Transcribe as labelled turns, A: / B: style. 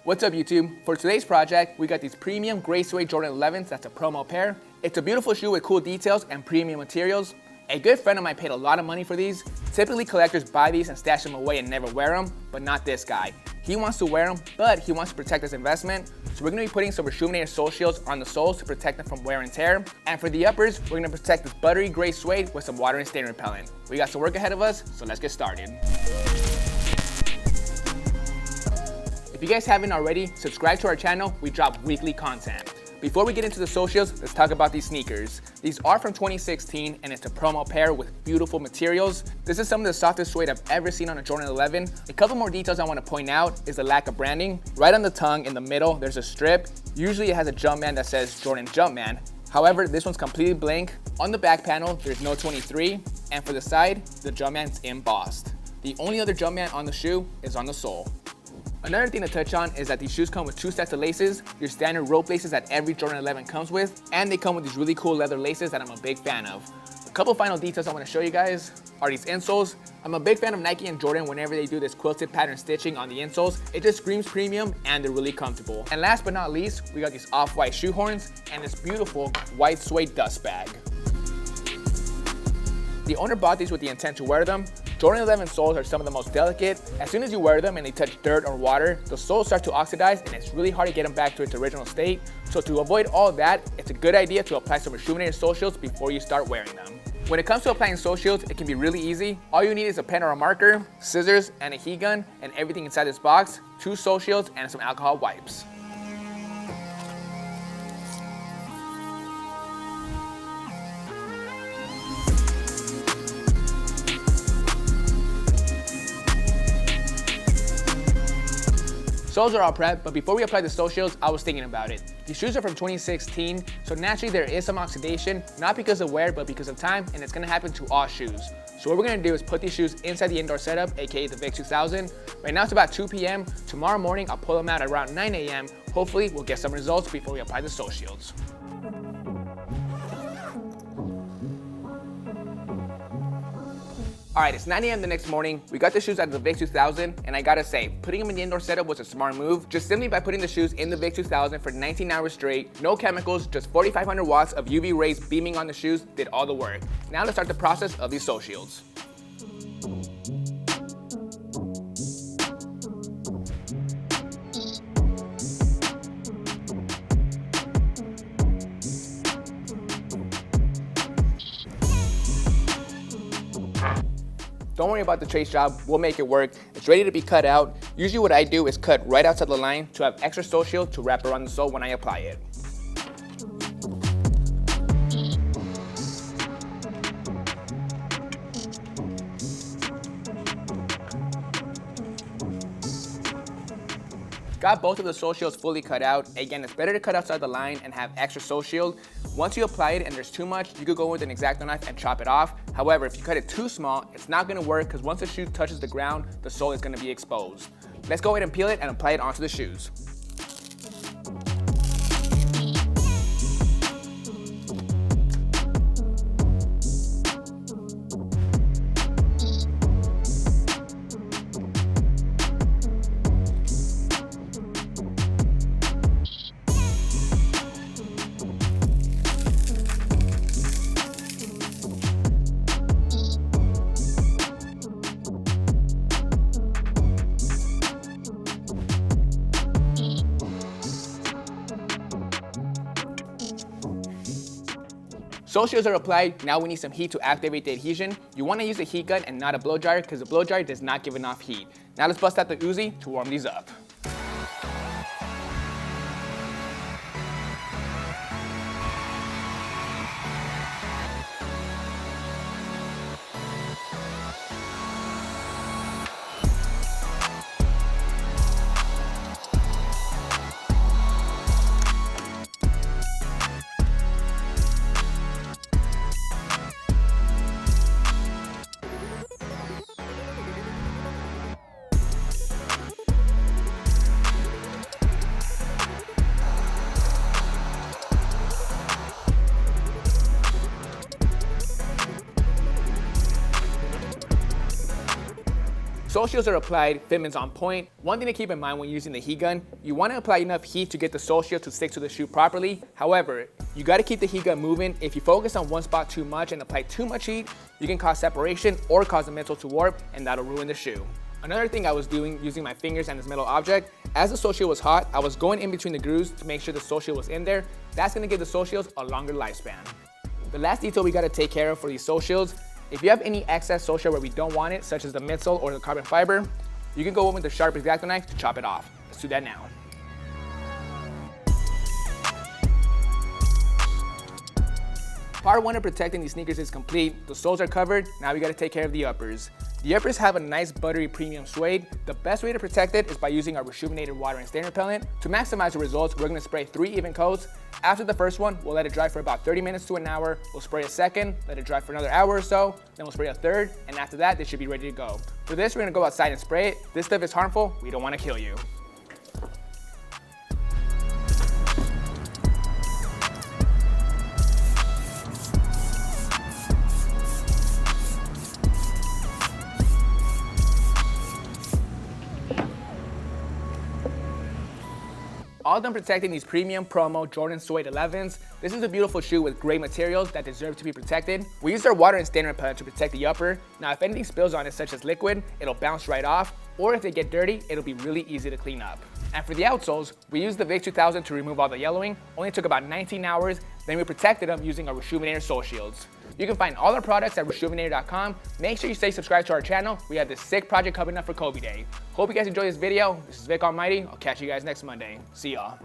A: What's up YouTube? For today's project, we got these premium gray suede Jordan 11s. That's a promo pair. It's a beautiful shoe with cool details and premium materials. A good friend of mine paid a lot of money for these. Typically collectors buy these and stash them away and never wear them, but not this guy. He wants to wear them, but he wants to protect his investment. So we're gonna be putting some Rejuvenator sole shields on the soles to protect them from wear and tear. And for the uppers, we're gonna protect this buttery gray suede with some water and stain repellent. We got some work ahead of us, so let's get started. If you guys haven't already, subscribe to our channel. We drop weekly content. Before we get into the socials, let's talk about these sneakers. These are from 2016 and it's a promo pair with beautiful materials. This is some of the softest suede I've ever seen on a Jordan 11. A couple more details I want to point out is the lack of branding. Right on the tongue in the middle, there's a strip. Usually it has a Jumpman that says Jordan Jumpman. However, this one's completely blank. On the back panel, there's no 23. And for the side, the Jumpman's embossed. The only other Jumpman on the shoe is on the sole. Another thing to touch on is that these shoes come with 2 sets of laces, your standard rope laces that every Jordan 11 comes with, and they come with these really cool leather laces that I'm a big fan of. A couple final details I want to show you guys are these insoles. I'm a big fan of Nike and Jordan whenever they do this quilted pattern stitching on the insoles. It just screams premium and they're really comfortable. And last but not least, we got these off-white shoe horns and this beautiful white suede dust bag. The owner bought these with the intent to wear them. Jordan 11 soles are some of the most delicate. As soon as you wear them and they touch dirt or water, the soles start to oxidize and it's really hard to get them back to its original state. So to avoid all of that, it's a good idea to apply some Rejuvenator sole shields before you start wearing them. When it comes to applying sole shields, it can be really easy. All you need is a pen or a marker, scissors, and a heat gun, and everything inside this box, 2 sole shields, and some alcohol wipes. Soles are all prepped, but before we apply the sole shields, I was thinking about it. These shoes are from 2016, so naturally there is some oxidation, not because of wear, but because of time, and it's gonna happen to all shoes. So what we're gonna do is put these shoes inside the indoor setup, aka the Vick 2000. Right now it's about 2 p.m. Tomorrow morning, I'll pull them out at around 9 a.m. Hopefully, we'll get some results before we apply the sole shields. Alright, it's 9 a.m. the next morning. We got the shoes out of the Vick 2000, and I gotta say, putting them in the indoor setup was a smart move. Just simply by putting the shoes in the Vick 2000 for 19 hours straight, no chemicals, just 4,500 watts of UV rays beaming on the shoes did all the work. Now let's start the process of these sole shields. Don't worry about the trace job, we'll make it work. It's ready to be cut out. Usually what I do is cut right outside the line to have extra sole shield to wrap around the sole when I apply it. Got both of the sole shields fully cut out. Again, it's better to cut outside the line and have extra sole shield. Once you apply it and there's too much, you could go with an X-Acto knife and chop it off. However, if you cut it too small, it's not gonna work because once the shoe touches the ground, the sole is gonna be exposed. Let's go ahead and peel it and apply it onto the shoes. Sole shields are applied, now we need some heat to activate the adhesion. You want to use a heat gun and not a blow dryer because the blow dryer does not give enough heat. Now let's bust out the Uzi to warm these up. sole shields are applied, fitment's on point. One thing to keep in mind when using the heat gun, you want to apply enough heat to get the sole shield to stick to the shoe properly. However, you got to keep the heat gun moving. If you focus on one spot too much and apply too much heat, you can cause separation or cause the midsole to warp, and that'll ruin the shoe. Another thing I was doing using my fingers and this metal object, as the sole shield was hot, I was going in between the grooves to make sure the sole shield was in there. That's going to give the sole shields a longer lifespan. The last detail we got to take care of for these sole shields, if you have any excess sole shield where we don't want it, such as the midsole or the carbon fiber, you can go in with the sharp X-Acto knife to chop it off. Let's do that now. Part 1 of protecting these sneakers is complete. The soles are covered, now we gotta take care of the uppers. The uppers have a nice buttery premium suede. The best way to protect it is by using our rejuvenated water and stain repellent. To maximize the results, we're gonna spray 3 even coats. After the first one, we'll let it dry for about 30 minutes to an hour. We'll spray a second, let it dry for another hour or so, then we'll spray a third, and after that, they should be ready to go. For this, we're gonna go outside and spray it. This stuff is harmful, we don't wanna kill you. All done protecting these premium promo Jordan Suede 11s. This is a beautiful shoe with great materials that deserve to be protected. We used our water and stain repellent to protect the upper. Now if anything spills on it such as liquid, it'll bounce right off, or if they get dirty, it'll be really easy to clean up. And for the outsoles, we used the Vick 2000 to remove all the yellowing. Only took about 19 hours, then we protected them using our Rejuvenator sole shields. You can find all our products at rejuvenator.com. Make sure you stay subscribed to our channel. We have this sick project coming up for Kobe Day. Hope you guys enjoyed this video. This is Vick Almighty. I'll catch you guys next Monday. See y'all.